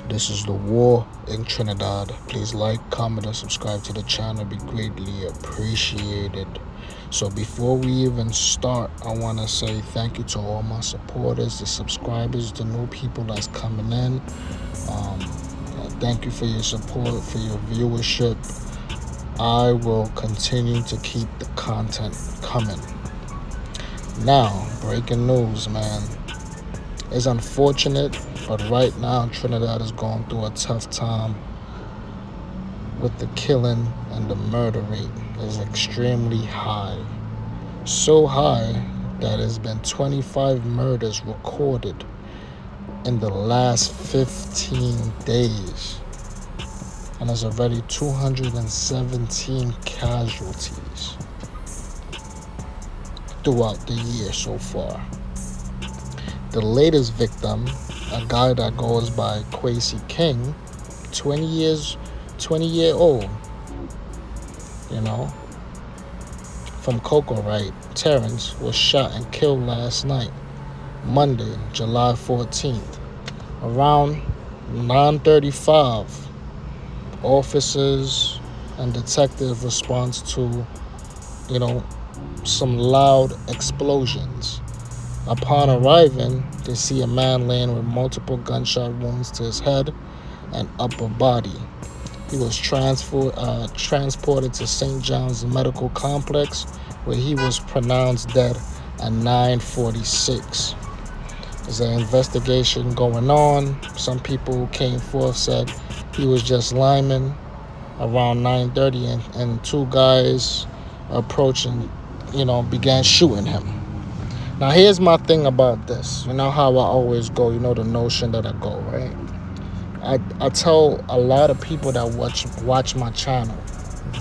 This is the war in Trinidad. Please like, comment, and subscribe to the channel. It'd be greatly appreciated. So before we even start, I want to say thank you to all my supporters, the subscribers, the new people that's coming in. Thank you for your support, for your viewership. I will continue to keep the content coming. Now, breaking news, man. It's unfortunate, but right now Trinidad is going through a tough time with the killing, and the murder rate is extremely high. So high that there's been 25 murders recorded in the last 15 days. And there's already 217 casualties throughout the year so far. The latest victim, a guy that goes by Kwesi King, 20-year-old, from Cocoa Right, Terrence, was shot and killed last night, Monday, July 14th. Around 9:35, officers and detectives respond to, some loud explosions. Upon arriving, they see a man laying with multiple gunshot wounds to his head and upper body. He was transported to St. John's Medical Complex, where he was pronounced dead at 9:46. There's an investigation going on. Some people who came forth said he was just lineman around 9:30, and two guys approaching, began shooting him. Now, here's my thing about this. You know how I always go, the notion that I go, right? I tell a lot of people that watch my channel,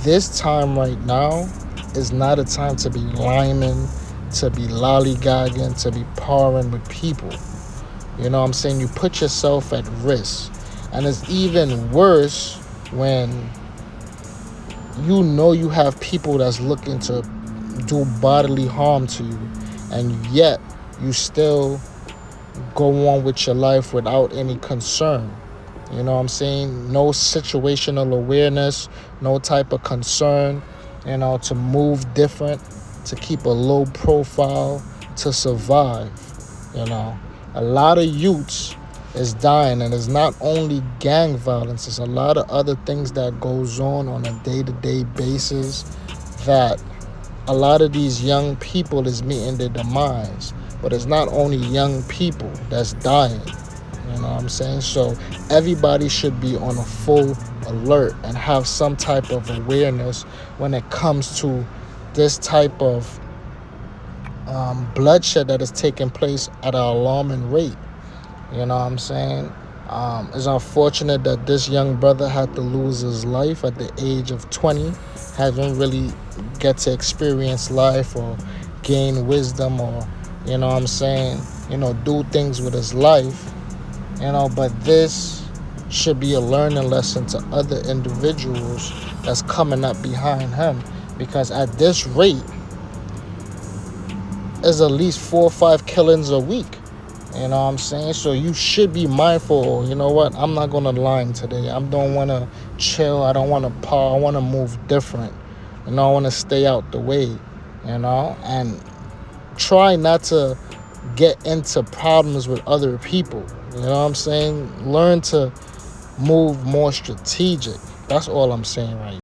this time right now is not a time to be liming, to be lollygagging, to be parring with people. You know what I'm saying? You put yourself at risk. And it's even worse when you have people that's looking to do bodily harm to you, and yet you still go on with your life without any concern. You know what I'm saying? No situational awareness, no type of concern, to move different, to keep a low profile, to survive. A lot of youths is dying, and it's not only gang violence, it's a lot of other things that goes on a day-to-day basis that a lot of these young people is meeting their demise. But it's not only young people that's dying. You know what I'm saying? So everybody should be on a full alert and have some type of awareness when it comes to this type of bloodshed that is taking place at an alarming rate. You know what I'm saying? It's unfortunate that this young brother had to lose his life at the age of 20, haven't really get to experience life or gain wisdom or, do things with his life. But this should be a learning lesson to other individuals that's coming up behind him, because at this rate, there's at least 4 or 5 killings a week. You know what I'm saying? So you should be mindful. You know what? I'm not going to lie today. I don't want to chill. I don't want to par. I want to move different. I want to stay out the way, and try not to get into problems with other people. You know what I'm saying? Learn to move more strategic. That's all I'm saying right now.